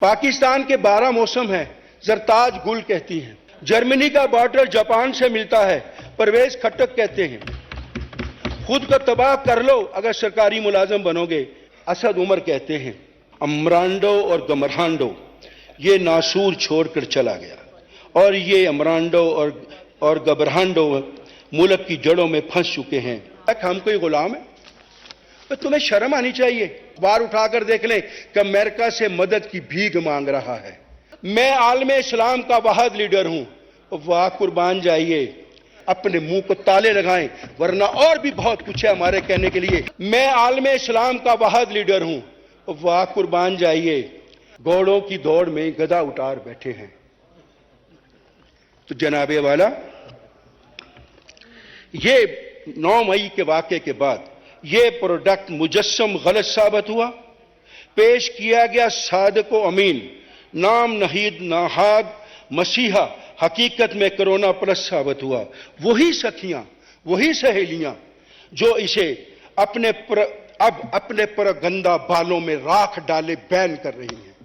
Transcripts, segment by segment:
पाकिस्तान के 12 मौसम हैं, जरताज गुल कहती हैं। जर्मनी का बॉर्डर जापान से मिलता है, परवेज खट्टक कहते हैं। खुद को तबाह कर लो अगर सरकारी मुलाजिम बनोगे, असद उमर कहते हैं। अमरांडो और गमरांडो ये नासूर छोड़कर चला गया और ये अमरांडो और गबरांडो मुल्क की जड़ों में फंस चुके हैं। हम कोई गुलाम है? तो तुम्हें शर्म आनी चाहिए। बार उठाकर देख लें कि अमेरिका से मदद की भीख मांग रहा है। मैं आलम इस्लाम का वाहिद लीडर हूं। वाह कुर्बान जाइए, अपने मुंह को ताले लगाएं, वरना और भी बहुत कुछ है हमारे कहने के लिए। मैं आलम इस्लाम का वाहिद लीडर हूं। वाह कुर्बान जाइए, घोड़ों की दौड़ में गधा उतार बैठे हैं। तो जनाबे वाला, ये 9 मई के वाक़े के बाद ये प्रोडक्ट मुजस्सम गलत साबित हुआ। पेश किया गया सादिक व अमीन, नाम नहीद नाहाद मसीहा हकीकत में कोरोना प्लस साबित हुआ। वही सखियां, वही सहेलियां जो इसे अपने पर गंदा बालों में राख डाले बैन कर रही हैं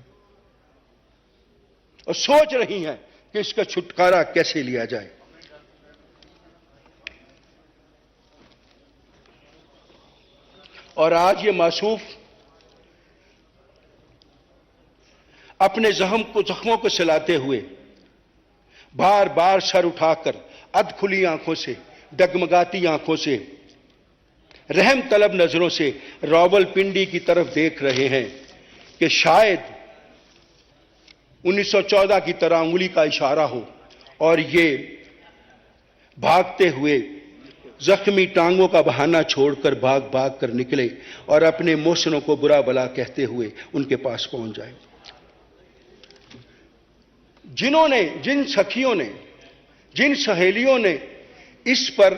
और सोच रही हैं कि इसका छुटकारा कैसे लिया जाए। और आज ये मासूफ अपने जख्मों को सिलाते हुए बार बार सर उठाकर अधखुली आंखों से, डगमगाती आंखों से, रहम तलब नजरों से रावलपिंडी की तरफ देख रहे हैं कि शायद 1914 की तरह उंगली का इशारा हो और ये भागते हुए जख्मी टांगों का बहाना छोड़कर भाग भाग कर निकले और अपने मोहसिनों को बुरा भला कहते हुए उनके पास पहुंच जाए। जिन सखियों ने, जिन सहेलियों ने इस पर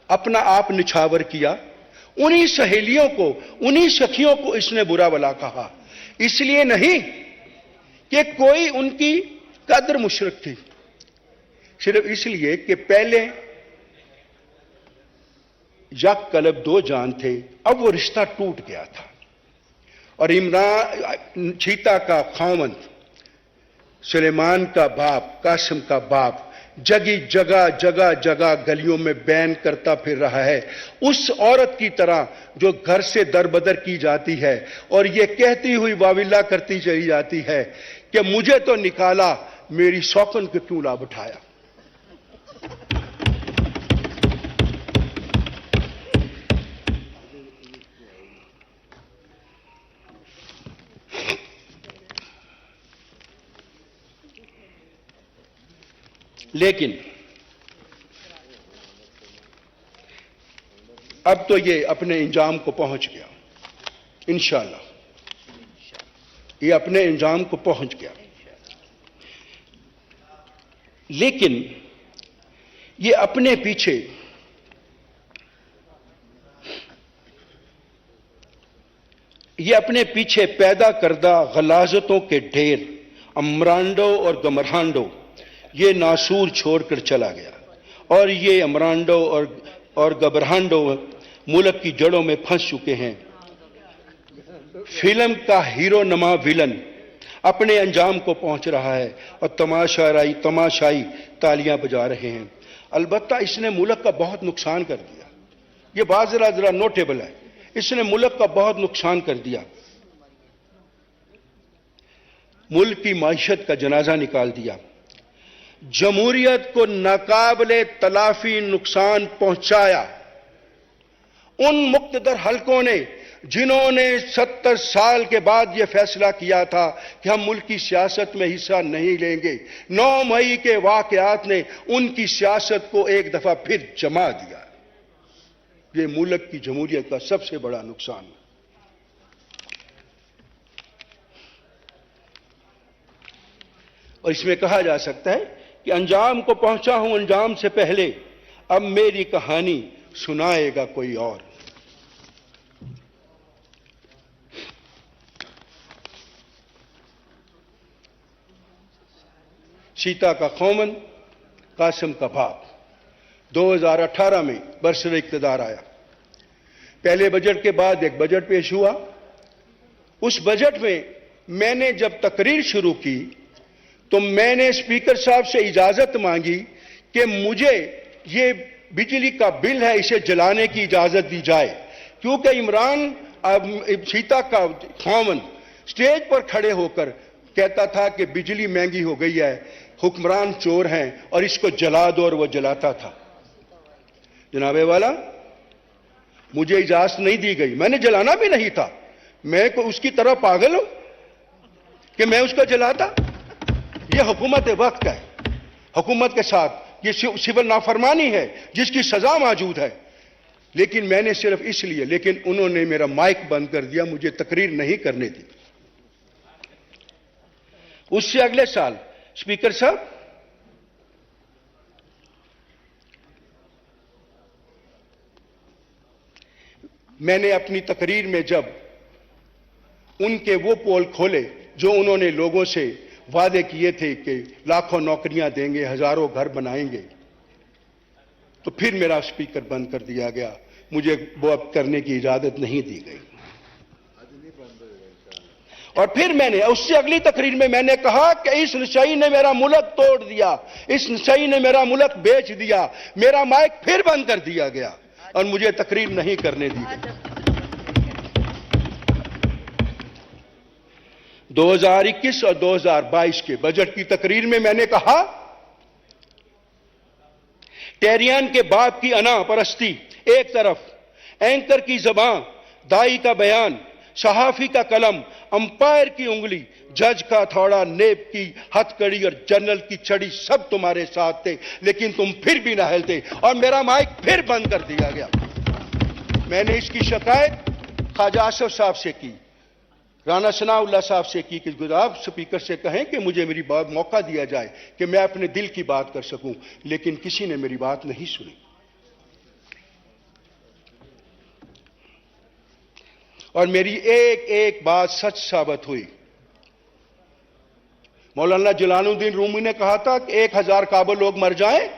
अपना आप निछावर किया, उन्हीं सहेलियों को, उन्हीं सखियों को इसने बुरा भला कहा। इसलिए नहीं कि कोई उनकी कद्र मुशरक थी, सिर्फ इसलिए कि पहले यक कलब दो जान थे, अब वो रिश्ता टूट गया था। और इमरान चीता का खावंद, सुलेमान का बाप, कासिम का बाप जगह जगह गलियों में बैन करता फिर रहा है, उस औरत की तरह जो घर से दरबदर की जाती है और ये कहती हुई वाविल्ला करती चली जाती है कि मुझे तो निकाला, मेरी सौकन को क्यों ला बिठाया। लेकिन अब तो ये अपने इंजाम को पहुंच गया, इंशाअल्लाह ये अपने इंजाम को पहुंच गया। लेकिन ये अपने पीछे पैदा करदा गलाजतों के ढेर अमरांडो और गमरांडो ये नासूर छोड़कर चला गया और ये अमरांडो और गबरांडो मुल्क की जड़ों में फंस चुके हैं। फिल्म का हीरो नमा विलन अपने अंजाम को पहुंच रहा है और तमाशाई तालियां बजा रहे हैं। अलबत्ता इसने मुल्क का बहुत नुकसान कर दिया। ये बात जरा नोटेबल है, इसने मुल्क का बहुत नुकसान कर दिया। मुल्क की मायशत का जनाजा निकाल दिया, जमहूरियत को नाकाबिले तलाफी नुकसान पहुंचाया। उन मुक्तदर हलकों ने जिन्होंने 70 साल के बाद यह फैसला किया था कि हम मुल्क की सियासत में हिस्सा नहीं लेंगे, 9 मई के वाकयात ने उनकी सियासत को एक दफा फिर जमा दिया। यह मुल्क की जमहूरियत का सबसे बड़ा नुकसान है। और इसमें कहा जा सकता है कि अंजाम को पहुंचा हूं अंजाम से पहले, अब मेरी कहानी सुनाएगा कोई और। सीता का खौमन, कासिम का बाप 2018 में बरसरे इक़्तिदार आया। पहले बजट के बाद एक बजट पेश हुआ। उस बजट में मैंने जब तकरीर शुरू की तो मैंने स्पीकर साहब से इजाजत मांगी कि मुझे ये बिजली का बिल है इसे जलाने की इजाजत दी जाए, क्योंकि इमरान सीता का खामन स्टेज पर खड़े होकर कहता था कि बिजली महंगी हो गई है, हुक्मरान चोर हैं और इसको जला दो, और वो जलाता था। जनाबे वाला, मुझे इजाजत नहीं दी गई, मैंने जलाना भी नहीं था। मैं को उसकी तरह पागल हूं कि मैं उसको जलाता? यह हुकूमत वक्त है, हुकूमत के साथ ये सिविल नाफरमानी है जिसकी सजा मौजूद है। लेकिन मैंने सिर्फ इसलिए, लेकिन उन्होंने मेरा माइक बंद कर दिया, मुझे तकरीर नहीं करने दी। उससे अगले साल स्पीकर साहब, मैंने अपनी तकरीर में जब उनके वो पोल खोले जो उन्होंने लोगों से वादे किए थे कि लाखों नौकरियां देंगे, हजारों घर बनाएंगे, तो फिर मेरा स्पीकर बंद कर दिया गया, मुझे वो अब करने की इजाजत नहीं दी गई। और फिर मैंने उससे अगली तकरीर में मैंने कहा कि इस नशई ने मेरा मुल्क तोड़ दिया, इस नशई ने मेरा मुल्क बेच दिया। मेरा माइक फिर बंद कर दिया गया और मुझे तकरीर नहीं करने दी गई। 2021 और 2022 के बजट की तकरीर में मैंने कहा, टेरियन के बाप की अना परस्ती एक तरफ, एंकर की जबान, दाई का बयान, सहाफी का कलम, अंपायर की उंगली, जज का थोड़ा, नेब की हथकड़ी और जनरल की छड़ी सब तुम्हारे साथ थे, लेकिन तुम फिर भी ना हिलते और मेरा माइक फिर बंद कर दिया गया। मैंने इसकी शिकायत ख्वाजा आसफ साहब से की, राना सनाउल्लाह साहब से की कि गुलाब स्पीकर से कहें कि मुझे मेरी बात मौका दिया जाए कि मैं अपने दिल की बात कर सकूं, लेकिन किसी ने मेरी बात नहीं सुनी। और मेरी एक एक बात सच साबित हुई। मौलाना जलालुद्दीन रूमी ने कहा था कि 1000 काबुल लोग मर जाएं,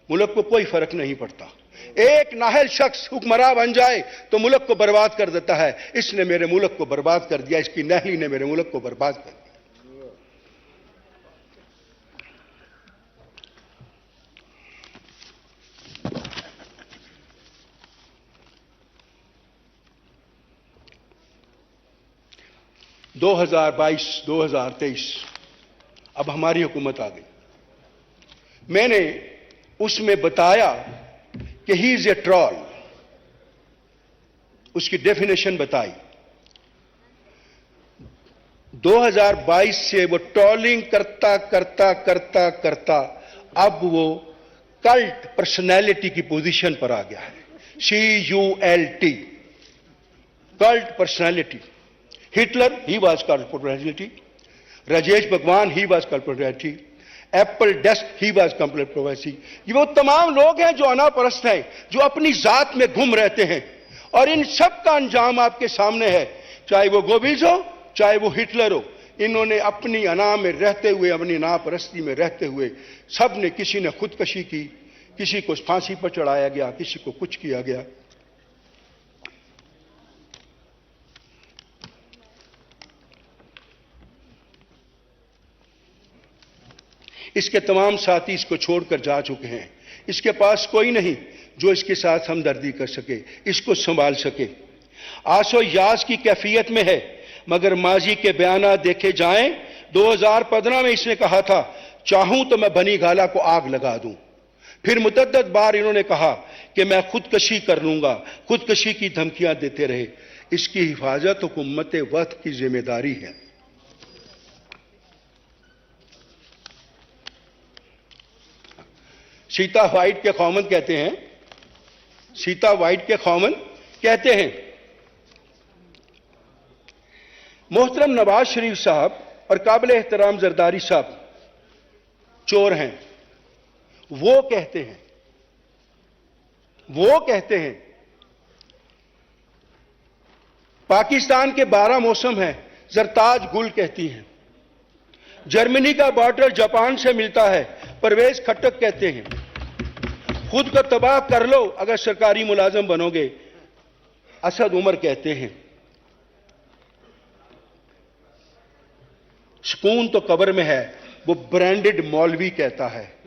मुल्क को कोई फर्क नहीं पड़ता। एक नाहल शख्स हुक्मरान बन जाए तो मुल्क को बर्बाद कर देता है। इसने मेरे मुल्क को बर्बाद कर दिया, इसकी नाहली ने मेरे मुल्क को बर्बाद कर दिया। (2022, 2023) अब हमारी हुकूमत आ गई। मैंने उसमें बताया कि ही इज ए ट्रॉल, उसकी डेफिनेशन बताई। 2022 से वो ट्रॉलिंग करता करता करता करता अब वो कल्ट पर्सनैलिटी की पोजीशन पर आ गया है। CULT, cult personality. Hitler, he was cult personality. Rajesh भगवान, he was cult personality. Apple desk, he was complete प्रोवेसी। ये वो तमाम लोग हैं जो अनापरस्त हैं, जो अपनी जात में घूम रहते हैं, और इन सब का अंजाम आपके सामने है। चाहे वो गोबिल्स हो, चाहे वो हिटलर हो, इन्होंने अपनी अना में रहते हुए, अपनी अनापरस्ती में रहते हुए, सब ने, किसी ने खुदकशी की, किसी को फांसी पर चढ़ाया गया, किसी को कुछ किया गया। इसके तमाम साथी इसको छोड़कर जा चुके हैं। इसके पास कोई नहीं जो इसके साथ हमदर्दी कर सके, इसको संभाल सके। आसो याज की कैफियत में है, मगर माजी के बयानात देखे जाएं, 2015 में इसने कहा था, चाहूं तो मैं बनी गाला को आग लगा दूं। फिर मुतअद्दिद बार इन्होंने कहा कि मैं खुदकशी कर लूंगा, खुदकशी की धमकियां देते रहे। इसकी हिफाजत हुकूमत वक्त की जिम्मेदारी है। सीता वाइट के खौमन कहते हैं, सीता वाइट के खौमन कहते हैं, मोहतरम नवाज शरीफ साहब और काबिल एहतराम जरदारी साहब चोर हैं। वो कहते हैं पाकिस्तान के 12 मौसम हैं, जरताज गुल कहती हैं। जर्मनी का बॉर्डर जापान से मिलता है, परवेज खट्टक कहते हैं। खुद को तबाह कर लो अगर सरकारी मुलाजिम बनोगे, असद उमर कहते हैं। सुकून तो कब्र में है, वो ब्रांडेड मौलवी कहता है।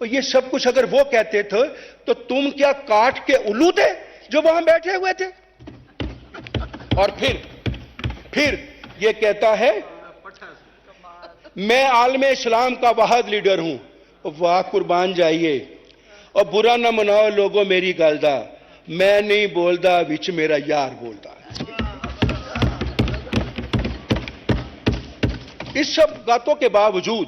और ये सब कुछ अगर वो कहते थे तो तुम क्या काठ के उल्लू थे जो वहां बैठे हुए थे? और फिर ये कहता है मैं आलम इस्लाम का वाहिद लीडर हूं। वाह कुर्बान जाइए, और बुरा ना मनाओ लोगों मेरी गलदा, मैं नहीं बोलदा विच मेरा यार बोलदा। इस सब बातों के बावजूद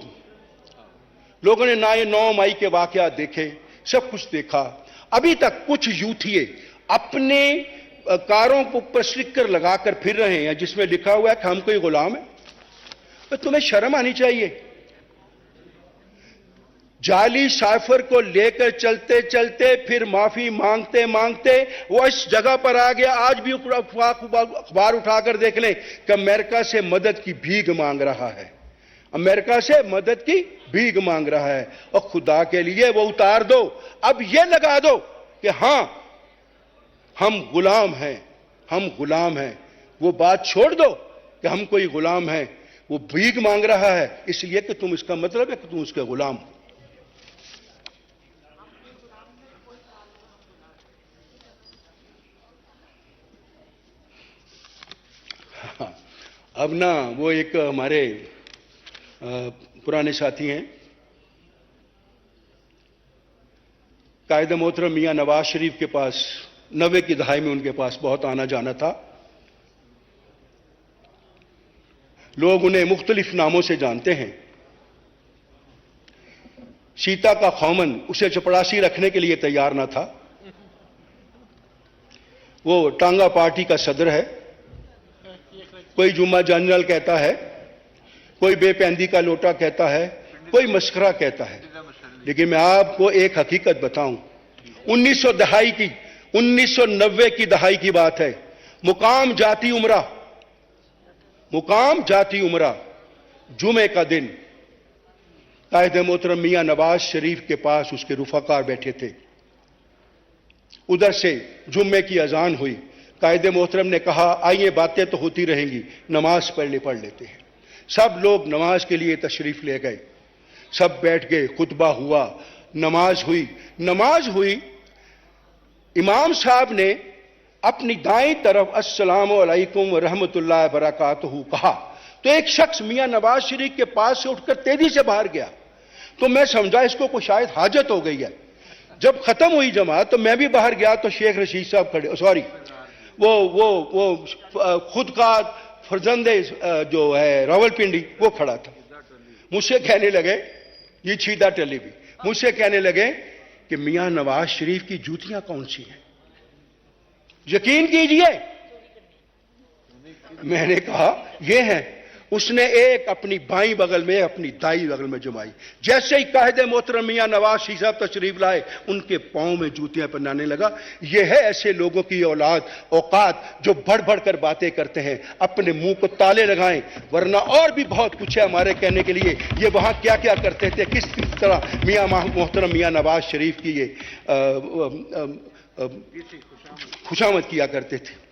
लोगों ने ना ये 9 मई के वाकयात देखे, सब कुछ देखा। अभी तक कुछ यूथिये अपने कारों को ऊपर स्टिकर लगाकर फिर रहे हैं जिसमें लिखा हुआ है कि हम कोई गुलाम है। तो तुम्हें शर्म आनी चाहिए। जाली साइफर को लेकर चलते चलते फिर माफी मांगते मांगते वो इस जगह पर आ गया। आज भी अखबार उठाकर देख लें कि अमेरिका से मदद की भीख मांग रहा है, अमेरिका से मदद की भीख मांग रहा है। और खुदा के लिए वो उतार दो, अब ये लगा दो कि हां हम गुलाम हैं, हम गुलाम हैं। वो बात छोड़ दो कि हम कोई गुलाम हैं। वो भीख मांग रहा है इसलिए कि तुम, इसका मतलब है कि तुम उसके गुलाम हो। अब ना वो एक हमारे पुराने साथी हैं, कायद मोहतरम मियां नवाज शरीफ के पास 90 की दहाई में उनके पास बहुत आना जाना था। लोग उन्हें मुख्तलिफ नामों से जानते हैं। सीता का खौमन उसे चपड़ासी रखने के लिए तैयार ना था। वो टांगा पार्टी का सदर है। कोई जुम्मा जनरल कहता है, कोई बेपैंदी का लोटा कहता है, कोई मस्खरा कहता है। लेकिन मैं आपको एक हकीकत बताऊं, 1990 की दहाई की बात है। मुकाम जाती उमरा जुमे का दिन कायद मोहतरम मियां नवाज शरीफ के पास उसके रुफाकार बैठे थे। उधर से जुम्मे की अजान हुई। कायद मोहतरम ने कहा आइए बातें तो होती रहेंगी, नमाज पढ़ लेते हैं। सब लोग नमाज के लिए तशरीफ ले गए, सब बैठ गए, खुतबा हुआ, नमाज हुई। इमाम साहब ने अपनी दाईं तरफ अस्सलामु अलैकुम व रहमतुल्लाहि व बरकातहू कहा तो एक शख्स मियां नवाज शरीफ के पास से उठकर तेजी से बाहर गया। तो मैं समझा इसको कोई शायद हाजत हो गई है। जब खत्म हुई जमात तो मैं भी बाहर गया तो शेख रशीद साहब खड़े, सॉरी वो खुद का फरजंदे जो है रावलपिंडी, वो खड़ा था। मुझसे कहने लगे, ये छीदा टली भी, मुझसे कहने लगे कि मियां नवाज शरीफ की जूतियां कौन सी हैं? यकीन कीजिए, मैंने कहा ये हैं। उसने एक अपनी बाईं बगल में, अपनी दाई बगल में जमाई। जैसे ही कायदे मोहतरम मियां नवाज शरीफ साहब तशरीफ लाए, उनके पांव में जूतियां पहनाने लगा। यह है ऐसे लोगों की औकात जो बढ़ बढ़ कर बातें करते हैं। अपने मुंह को ताले लगाएं, वरना और भी बहुत कुछ है हमारे कहने के लिए। ये वहां क्या क्या करते थे, किस तरह मियां मोहतरम मियां नवाज शरीफ की ये खुशामद किया करते थे।